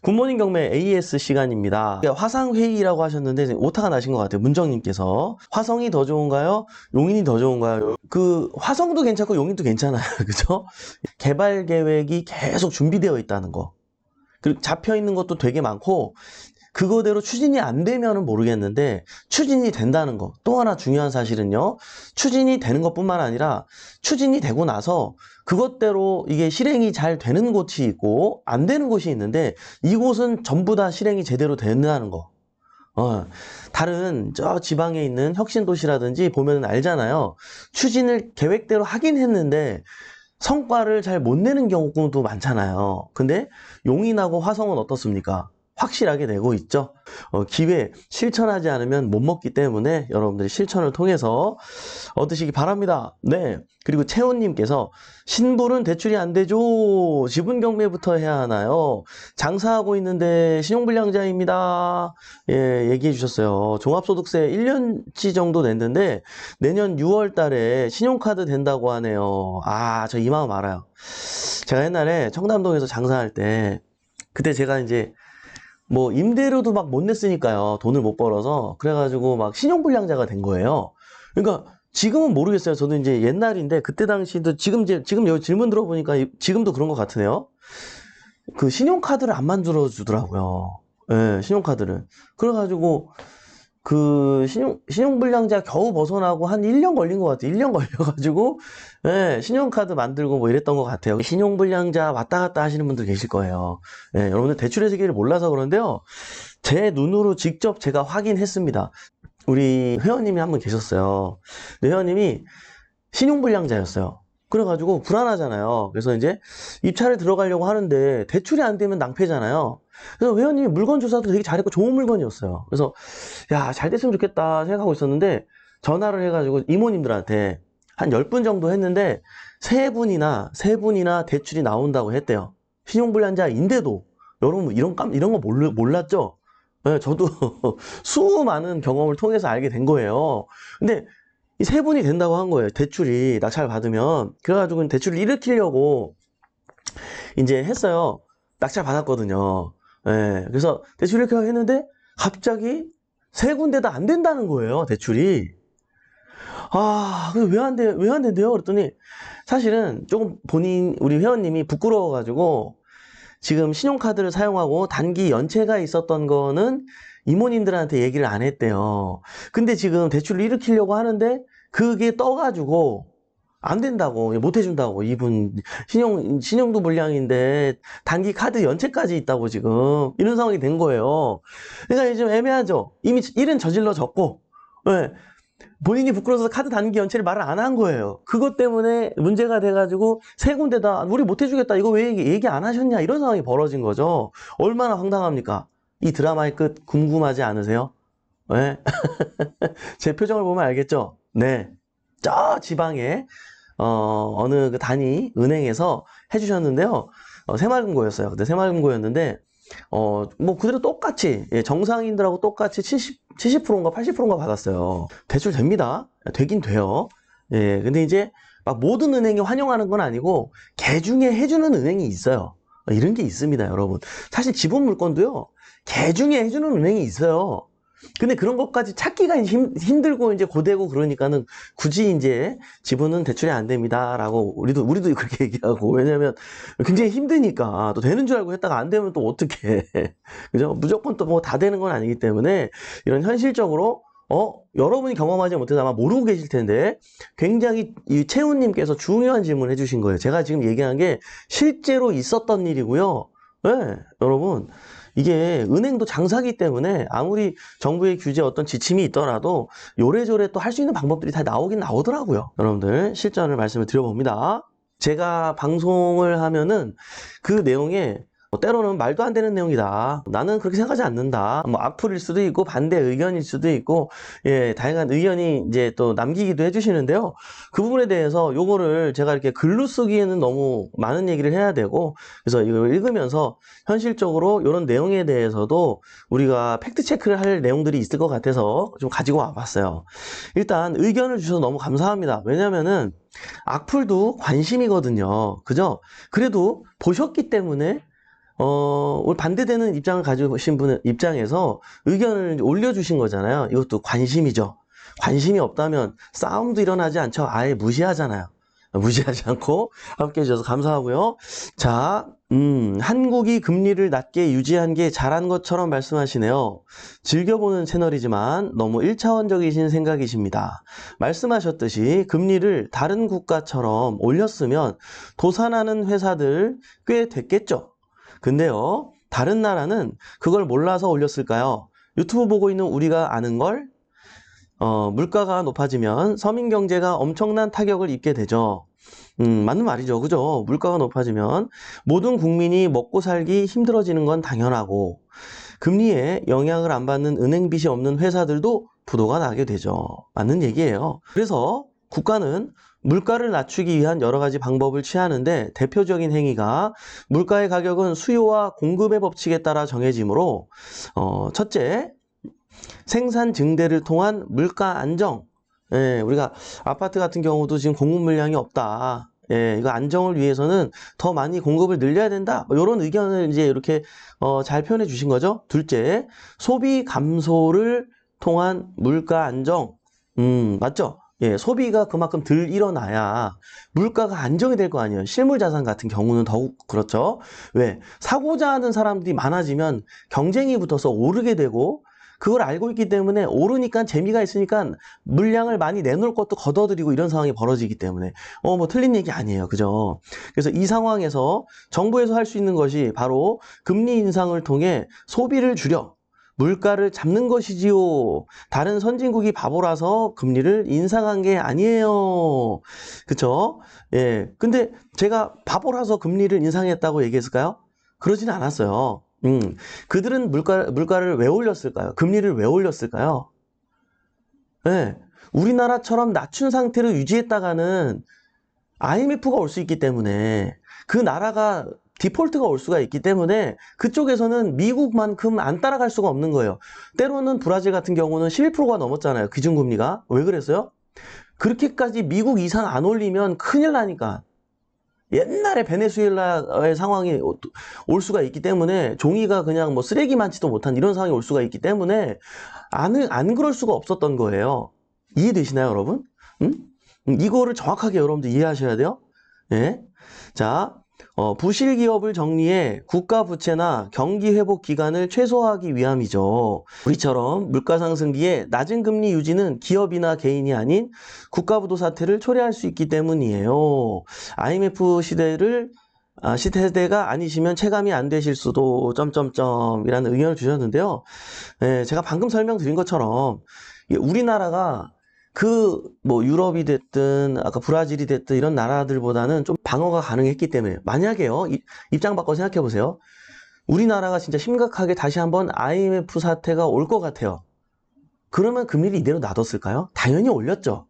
굿모닝 경매 AS 시간입니다. 화상회의라고 하셨는데 오타가 나신 것 같아요. 문정님께서. 화성이 더 좋은가요? 용인이 더 좋은가요? 화성도 괜찮고 용인도 괜찮아요. 그죠? 개발 계획이 계속 준비되어 있다는 거. 그리고 잡혀 있는 것도 되게 많고, 그거대로 추진이 안 되면은 모르겠는데 추진이 된다는 거. 또 하나 중요한 사실은요. 추진이 되는 것뿐만 아니라 추진이 되고 나서 그것대로 이게 실행이 잘 되는 곳이 있고 안 되는 곳이 있는데 이곳은 전부 다 실행이 제대로 된다는 거. 다른 저 지방에 있는 혁신도시라든지 보면 알잖아요. 추진을 계획대로 하긴 했는데 성과를 잘 못 내는 경우도 많잖아요. 근데 용인하고 화성은 어떻습니까? 확실하게 내고 있죠. 기회 실천하지 않으면 못 먹기 때문에 여러분들이 실천을 통해서 얻으시기 바랍니다. 네. 그리고 채훈님께서 신불은 대출이 안 되죠. 지분 경매부터 해야 하나요? 장사하고 있는데 신용불량자입니다. 예, 얘기해 주셨어요. 종합소득세 1년치 정도 냈는데 내년 6월 달에 신용카드 된다고 하네요. 아, 저 이 마음 알아요. 제가 옛날에 청담동에서 장사할 때 그때 제가 이제 뭐 임대료도 막 못 냈으니까요. 돈을 못 벌어서 그래가지고 막 신용불량자가 된 거예요. 그러니까 지금은 모르겠어요. 저도 이제 옛날인데 그때 당시도 지금 여기 질문 들어보니까 지금도 그런 것 같으네요. 그 신용카드를 안 만들어 주더라고요. 예, 신용카드를. 그래가지고 그 신용불량자 겨우 벗어나고 한 1년 걸린 것 같아요. 1년 걸려가지고 예, 신용카드 만들고 뭐 이랬던 것 같아요. 신용불량자 왔다 갔다 하시는 분들 계실 거예요. 예, 여러분들 대출의 세계를 몰라서 그런데요. 제 눈으로 직접 제가 확인했습니다. 우리 회원님이 한 분 계셨어요. 근데 회원님이 신용불량자였어요. 그래가지고 불안하잖아요. 그래서 이제 입찰에 들어가려고 하는데 대출이 안 되면 낭패잖아요. 그래서 회원님이 물건 조사도 되게 잘했고 좋은 물건이었어요. 그래서 야, 잘 됐으면 좋겠다 생각하고 있었는데 전화를 해가지고 이모님들한테 한 10분 정도 했는데 세 분이나 대출이 나온다고 했대요. 신용불량자인데도 여러분 이런 거 몰랐죠? 네, 저도 수많은 경험을 통해서 알게 된 거예요. 근데 이 세 분이 된다고 한 거예요. 대출이 낙찰 받으면. 그래가지고 대출을 일으키려고 이제 했어요. 낙찰 받았거든요. 예, 그래서 대출 이렇게 했는데 갑자기 세 군데 다 안 된다는 거예요. 대출이. 아, 왜 안 돼? 왜 안 된대요? 그랬더니 사실은 조금 우리 회원님이 부끄러워가지고 지금 신용카드를 사용하고 단기 연체가 있었던 거는 이모님들한테 얘기를 안 했대요. 근데 지금 대출을 일으키려고 하는데 그게 떠가지고 안 된다고, 못 해준다고. 이분 신용도 불량인데 단기 카드 연체까지 있다고 지금 이런 상황이 된 거예요. 그러니까 좀 애매하죠. 이미 일은 저질러졌고, 예, 본인이 부끄러워서 카드 단기 연체를 말을 안 한 거예요. 그것 때문에 문제가 돼가지고 세 군데다 우리 못 해주겠다. 이거 왜 얘기 안 하셨냐. 이런 상황이 벌어진 거죠. 얼마나 황당합니까? 이 드라마의 끝 궁금하지 않으세요? 네? 제 표정을 보면 알겠죠? 네. 저 지방에 어느 그 단위 은행에서 해주셨는데요. 새마을금고였어요. 근데 새마을금고였는데 뭐 그대로 똑같이 정상인들하고 똑같이 70%인가 80%인가 받았어요. 대출 됩니다. 되긴 돼요. 예, 근데 이제 막 모든 은행이 환영하는 건 아니고 개중에 해주는 은행이 있어요. 이런 게 있습니다, 여러분. 사실 지분 물건도요. 개중에 해주는 은행이 있어요. 근데 그런 것까지 찾기가 힘들고 이제 고되고 그러니까는 굳이 이제 지분은 대출이 안 됩니다라고 우리도 그렇게 얘기하고 왜냐면 굉장히 힘드니까 또 되는 줄 알고 했다가 안 되면 또 어떻게 그죠? 무조건 또 뭐 다 되는 건 아니기 때문에 이런 현실적으로 여러분이 경험하지 못해서 아마 모르고 계실 텐데 굉장히 이 채훈님께서 중요한 질문을 해주신 거예요. 제가 지금 얘기한 게 실제로 있었던 일이고요. 네, 여러분. 이게 은행도 장사기 때문에 아무리 정부의 규제 어떤 지침이 있더라도 요래조래 또 할 수 있는 방법들이 다 나오긴 나오더라고요. 여러분들 실전을 말씀을 드려봅니다. 제가 방송을 하면은 그 내용에 때로는 말도 안 되는 내용이다. 나는 그렇게 생각하지 않는다. 뭐 악플일 수도 있고 반대 의견일 수도 있고 예, 다양한 의견이 이제 또 남기기도 해주시는데요. 그 부분에 대해서 요거를 제가 이렇게 글로 쓰기에는 너무 많은 얘기를 해야 되고 그래서 이걸 읽으면서 현실적으로 이런 내용에 대해서도 우리가 팩트 체크를 할 내용들이 있을 것 같아서 좀 가지고 와봤어요. 일단 의견을 주셔서 너무 감사합니다. 왜냐면은 악플도 관심이거든요. 그죠? 그래도 보셨기 때문에 우리 반대되는 입장을 가지신 분 입장에서 의견을 올려주신 거잖아요. 이것도 관심이죠. 관심이 없다면 싸움도 일어나지 않죠. 아예 무시하잖아요. 무시하지 않고 함께 해주셔서 감사하고요. 자, 한국이 금리를 낮게 유지한 게 잘한 것처럼 말씀하시네요. 즐겨보는 채널이지만 너무 1차원적이신 생각이십니다. 말씀하셨듯이 금리를 다른 국가처럼 올렸으면 도산하는 회사들 꽤 됐겠죠. 근데요, 다른 나라는 그걸 몰라서 올렸을까요? 유튜브 보고 있는 우리가 아는 걸? 물가가 높아지면 서민 경제가 엄청난 타격을 입게 되죠. 맞는 말이죠. 그죠? 물가가 높아지면 모든 국민이 먹고 살기 힘들어지는 건 당연하고, 금리에 영향을 안 받는 은행 빚이 없는 회사들도 부도가 나게 되죠. 맞는 얘기예요. 그래서 국가는 물가를 낮추기 위한 여러 가지 방법을 취하는데 대표적인 행위가 물가의 가격은 수요와 공급의 법칙에 따라 정해지므로 첫째, 생산 증대를 통한 물가 안정. 예, 우리가 아파트 같은 경우도 지금 공급 물량이 없다. 예, 이거 안정을 위해서는 더 많이 공급을 늘려야 된다. 뭐 이런 의견을 이제 이렇게 잘 표현해 주신 거죠. 둘째, 소비 감소를 통한 물가 안정. 맞죠? 예, 소비가 그만큼 덜 일어나야 물가가 안정이 될 거 아니에요. 실물 자산 같은 경우는 더욱 그렇죠. 왜? 사고자 하는 사람들이 많아지면 경쟁이 붙어서 오르게 되고, 그걸 알고 있기 때문에 오르니까 재미가 있으니까 물량을 많이 내놓을 것도 걷어들이고 이런 상황이 벌어지기 때문에 뭐 틀린 얘기 아니에요. 그죠? 그래서 이 상황에서 정부에서 할 수 있는 것이 바로 금리 인상을 통해 소비를 줄여 물가를 잡는 것이지요. 다른 선진국이 바보라서 금리를 인상한 게 아니에요. 그쵸? 예. 근데 제가 바보라서 금리를 인상했다고 얘기했을까요? 그러지는 않았어요. 그들은 물가를 왜 올렸을까요? 금리를 왜 올렸을까요? 네. 우리나라처럼 낮춘 상태로 유지했다가는 IMF가 올 수 있기 때문에, 그 나라가 디폴트가 올 수가 있기 때문에 그쪽에서는 미국만큼 안 따라갈 수가 없는 거예요. 때로는 브라질 같은 경우는 11%가 넘었잖아요. 기준금리가. 왜 그랬어요? 그렇게까지 미국 이상 안 올리면 큰일 나니까. 옛날에 베네수엘라의 상황이 올 수가 있기 때문에, 종이가 그냥 뭐 쓰레기 많지도 못한 이런 상황이 올 수가 있기 때문에 안 그럴 수가 없었던 거예요. 이해되시나요, 여러분? 이거를 정확하게 여러분들 이해하셔야 돼요. 예. 자, 부실 기업을 정리해 국가 부채나 경기 회복 기간을 최소화하기 위함이죠. 우리처럼 물가 상승기에 낮은 금리 유지는 기업이나 개인이 아닌 국가 부도 사태를 초래할 수 있기 때문이에요. IMF 시대가 아니시면 체감이 안 되실 수도 이라는 의견을 주셨는데요. 예, 제가 방금 설명드린 것처럼 우리나라가 뭐 유럽이 됐든 아까 브라질이 됐든 이런 나라들보다는 좀 방어가 가능했기 때문에, 만약에요, 입장 바꿔 생각해 보세요. 우리나라가 진짜 심각하게 다시 한번 IMF 사태가 올 것 같아요. 그러면 금리를 이대로 놔뒀을까요? 당연히 올렸죠.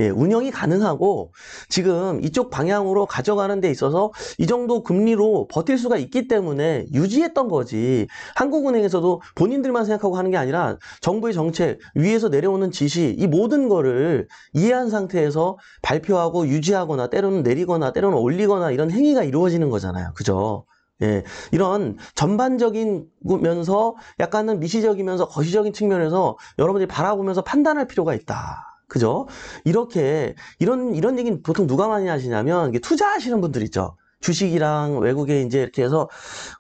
예, 운영이 가능하고 지금 이쪽 방향으로 가져가는 데 있어서 이 정도 금리로 버틸 수가 있기 때문에 유지했던 거지. 한국은행에서도 본인들만 생각하고 하는 게 아니라 정부의 정책, 위에서 내려오는 지시, 이 모든 거를 이해한 상태에서 발표하고 유지하거나 때로는 내리거나 때로는 올리거나 이런 행위가 이루어지는 거잖아요. 그죠? 예, 이런 전반적이면서 약간은 미시적이면서 거시적인 측면에서 여러분들이 바라보면서 판단할 필요가 있다. 그죠? 이런 얘기는 보통 누가 많이 하시냐면, 이게 투자하시는 분들 있죠. 주식이랑 외국에 이제 이렇게 해서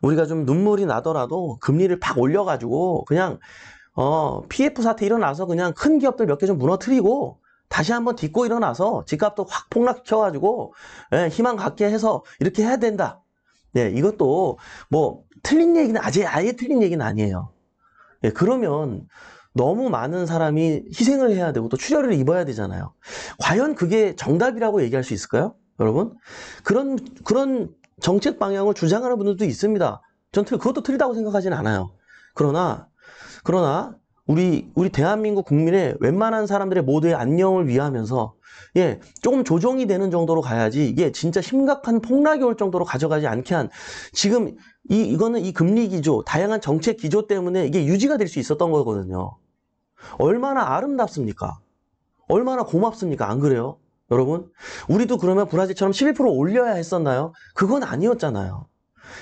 우리가 좀 눈물이 나더라도 금리를 팍 올려가지고 그냥, PF 사태 일어나서 그냥 큰 기업들 몇 개 좀 무너뜨리고 다시 한번 딛고 일어나서 집값도 확 폭락시켜가지고, 예, 희망 갖게 해서 이렇게 해야 된다. 네, 이것도 뭐 틀린 얘기는 아예 틀린 얘기는 아니에요. 예, 그러면 너무 많은 사람이 희생을 해야 되고 또 출혈을 입어야 되잖아요. 과연 그게 정답이라고 얘기할 수 있을까요? 여러분? 그런 정책 방향을 주장하는 분들도 있습니다. 전 그것도 틀리다고 생각하지는 않아요. 그러나 우리 대한민국 국민의 웬만한 사람들의 모두의 안녕을 위하면서, 예, 조금 조정이 되는 정도로 가야지, 이게 진짜 심각한 폭락이 올 정도로 가져가지 않게 한, 지금 이거는 이 금리 기조, 다양한 정책 기조 때문에 이게 유지가 될 수 있었던 거거든요. 얼마나 아름답습니까? 얼마나 고맙습니까? 안 그래요? 여러분? 우리도 그러면 브라질처럼 11% 올려야 했었나요? 그건 아니었잖아요.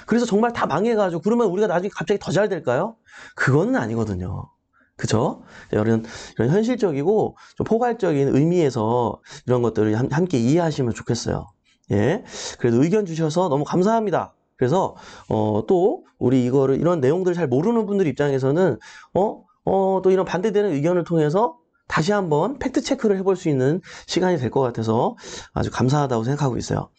그래서 정말 다 망해가지고 그러면 우리가 나중에 갑자기 더 잘 될까요? 그거는 아니거든요. 그죠? 이런 현실적이고 좀 포괄적인 의미에서 이런 것들을 함께 이해하시면 좋겠어요. 예. 그래도 의견 주셔서 너무 감사합니다. 그래서, 또, 우리 이런 내용들을 잘 모르는 분들 입장에서는, 또 이런 반대되는 의견을 통해서 다시 한번 팩트 체크를 해볼 수 있는 시간이 될 것 같아서 아주 감사하다고 생각하고 있어요.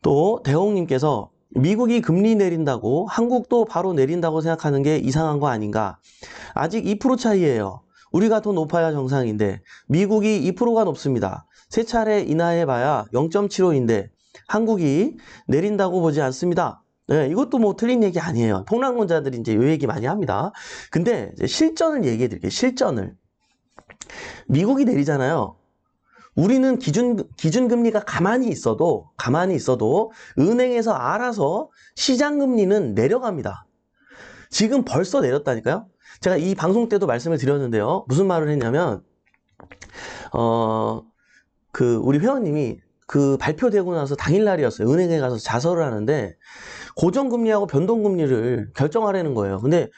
또, 대홍님께서 미국이 금리 내린다고 한국도 바로 내린다고 생각하는 게 이상한 거 아닌가? 아직 2% 차이예요. 우리가 더 높아야 정상인데 미국이 2%가 높습니다. 세 차례 인하해봐야 0.75인데 한국이 내린다고 보지 않습니다. 네, 이것도 뭐 틀린 얘기 아니에요. 폭락론자들이 이제 이 얘기 많이 합니다. 근데 이제 실전을 얘기해 드릴게요. 실전을. 미국이 내리잖아요. 우리는 기준금리가 가만히 있어도 은행에서 알아서 시장금리는 내려갑니다. 지금 벌써 내렸다니까요? 제가 이 방송 때도 말씀을 드렸는데요. 무슨 말을 했냐면, 우리 회원님이 발표되고 나서 당일날이었어요. 은행에 가서 자서를 하는데, 고정금리하고 변동금리를 결정하라는 거예요. 근데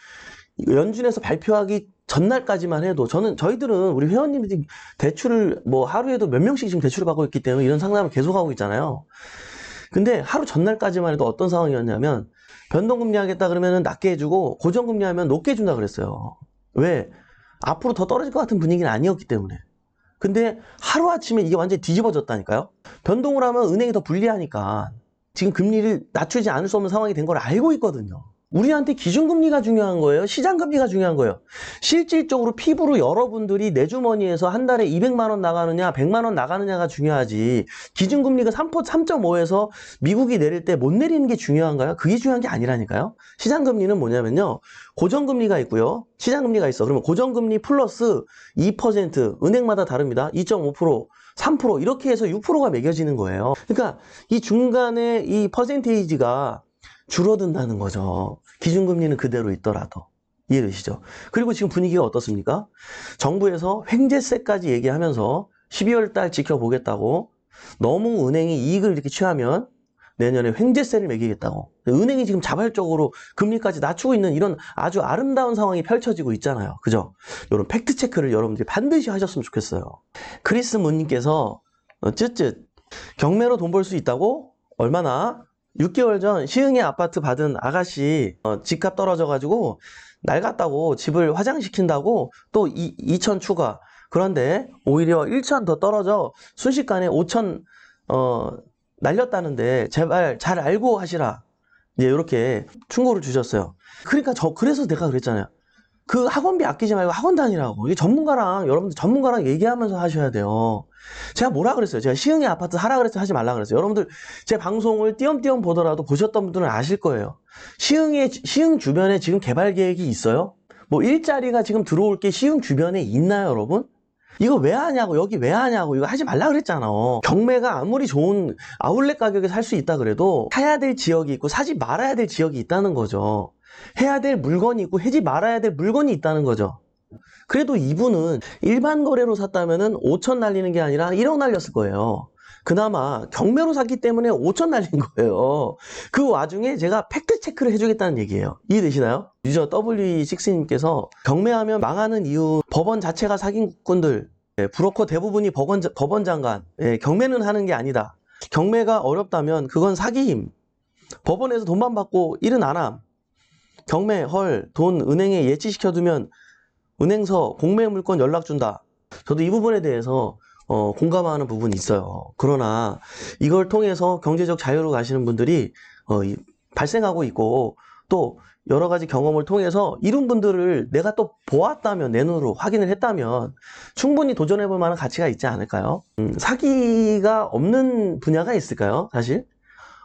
연준에서 발표하기 전날까지만 해도 저희들은 우리 회원님들이 대출을 뭐 하루에도 몇 명씩 지금 대출을 받고 있기 때문에 이런 상담을 계속하고 있잖아요. 근데 하루 전날까지만 해도 어떤 상황이었냐면 변동금리 하겠다 그러면 낮게 해주고 고정금리 하면 높게 해준다 그랬어요. 왜? 앞으로 더 떨어질 것 같은 분위기는 아니었기 때문에. 근데 하루아침에 이게 완전히 뒤집어졌다니까요. 변동을 하면 은행이 더 불리하니까 지금 금리를 낮추지 않을 수 없는 상황이 된 걸 알고 있거든요. 우리한테 기준금리가 중요한 거예요? 시장금리가 중요한 거예요? 실질적으로 피부로 여러분들이 내 주머니에서 한 달에 200만 원 나가느냐 100만 원 나가느냐가 중요하지 기준금리가 3.5에서 미국이 내릴 때 못 내리는 게 중요한가요? 그게 중요한 게 아니라니까요. 시장금리는 뭐냐면요. 고정금리가 있고요. 시장금리가 있어. 그러면 고정금리 플러스 2% 은행마다 다릅니다. 2.5% 3% 이렇게 해서 6%가 매겨지는 거예요. 그러니까 이 중간에 이 퍼센테이지가 줄어든다는 거죠. 기준금리는 그대로 있더라도. 이해되시죠? 그리고 지금 분위기가 어떻습니까? 정부에서 횡재세까지 얘기하면서 12월 달 지켜보겠다고 너무 은행이 이익을 이렇게 취하면 내년에 횡재세를 매기겠다고. 은행이 지금 자발적으로 금리까지 낮추고 있는 이런 아주 아름다운 상황이 펼쳐지고 있잖아요. 그죠? 이런 팩트체크를 여러분들이 반드시 하셨으면 좋겠어요. 크리스 문님께서 쯧쯧 경매로 돈 벌 수 있다고? 얼마나? 6개월 전 시흥에 아파트 받은 아가씨 집값 떨어져가지고 낡았다고 집을 화장시킨다고 또 2천 추가. 그런데 오히려 1천 더 떨어져 순식간에 5천 날렸다는데 제발 잘 알고 하시라. 이제 이렇게 충고를 주셨어요. 그러니까 그래서 내가 그랬잖아요. 그 학원비 아끼지 말고 학원 다니라고. 이게 여러분들 전문가랑 얘기하면서 하셔야 돼요. 제가 뭐라 그랬어요? 제가 시흥의 아파트 하라 그랬어요? 하지 말라 그랬어요? 여러분들 제 방송을 띄엄띄엄 보더라도 보셨던 분들은 아실 거예요. 시흥 주변에 지금 개발 계획이 있어요? 뭐 일자리가 지금 들어올 게 시흥 주변에 있나요, 여러분? 이거 왜 하냐고, 여기 왜 하냐고, 이거 하지 말라 그랬잖아. 경매가 아무리 좋은 아울렛 가격에 살 수 있다 그래도 사야 될 지역이 있고 사지 말아야 될 지역이 있다는 거죠. 해야 될 물건이 있고 하지 말아야 될 물건이 있다는 거죠. 그래도 이분은 일반 거래로 샀다면은 5천 날리는 게 아니라 1억 날렸을 거예요. 그나마 경매로 샀기 때문에 5천 날린 거예요. 그 와중에 제가 팩트 체크를 해주겠다는 얘기예요. 이해되시나요? 유저 W6님께서 경매하면 망하는 이유 법원 자체가 사기꾼들, 브로커 대부분이 법원 장관, 경매는 하는 게 아니다. 경매가 어렵다면 그건 사기임. 법원에서 돈만 받고 일은 안 함. 경매, 돈 은행에 예치시켜두면 은행서 공매 물건 연락 준다. 저도 이 부분에 대해서 공감하는 부분이 있어요. 그러나 이걸 통해서 경제적 자유로 가시는 분들이 발생하고 있고 또 여러 가지 경험을 통해서 이런 분들을 내가 또 보았다면 내 눈으로 확인을 했다면 충분히 도전해볼 만한 가치가 있지 않을까요? 사기가 없는 분야가 있을까요? 사실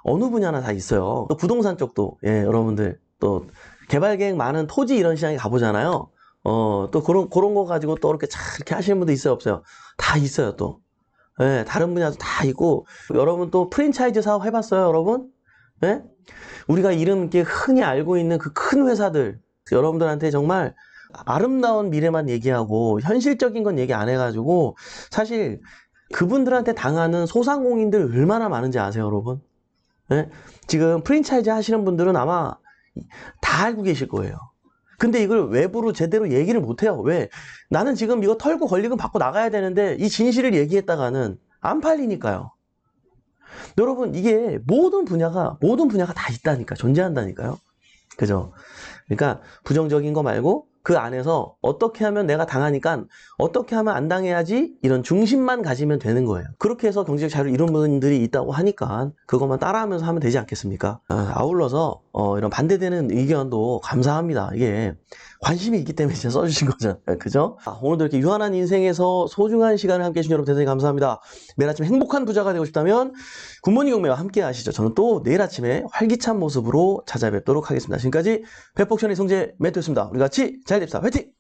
어느 분야나 다 있어요. 또 부동산 쪽도 여러분들 또 개발 계획 많은 토지 이런 시장에 가보잖아요. 또 그런 거 가지고 또 이렇게 하시는 분도 있어요, 없어요? 다 있어요, 또. 다른 분야도 다 있고. 여러분 또 프랜차이즈 사업 해봤어요, 여러분? 우리가 이렇게 흔히 알고 있는 그 큰 회사들, 여러분들한테 정말 아름다운 미래만 얘기하고 현실적인 건 얘기 안 해가지고 사실 그분들한테 당하는 소상공인들 얼마나 많은지 아세요, 여러분? 네? 지금 프랜차이즈 하시는 분들은 아마 다 알고 계실 거예요. 근데 이걸 외부로 제대로 얘기를 못해요. 왜? 나는 지금 이거 털고 권리금 받고 나가야 되는데 이 진실을 얘기했다가는 안 팔리니까요. 여러분, 이게 모든 분야가 다 있다니까, 존재한다니까요. 그죠? 그러니까 부정적인 거 말고 그 안에서 어떻게 하면 내가 당하니까 어떻게 하면 안 당해야지 이런 중심만 가지면 되는 거예요. 그렇게 해서 경제적 자유를 이룬 분들이 있다고 하니까 그것만 따라하면서 하면 되지 않겠습니까? 아울러서 이런 반대되는 의견도 감사합니다. 이게 관심이 있기 때문에 진짜 써주신 거잖아요. 그죠? 오늘도 이렇게 유한한 인생에서 소중한 시간을 함께 해주신 여러분 대단히 감사합니다. 매일 아침 행복한 부자가 되고 싶다면 굿모닝 경매와 함께 하시죠. 저는 또 내일 아침에 활기찬 모습으로 찾아뵙도록 하겠습니다. 지금까지 백복천의 성재 멘토였습니다. 우리 같이 잘 됩시다. 화이팅!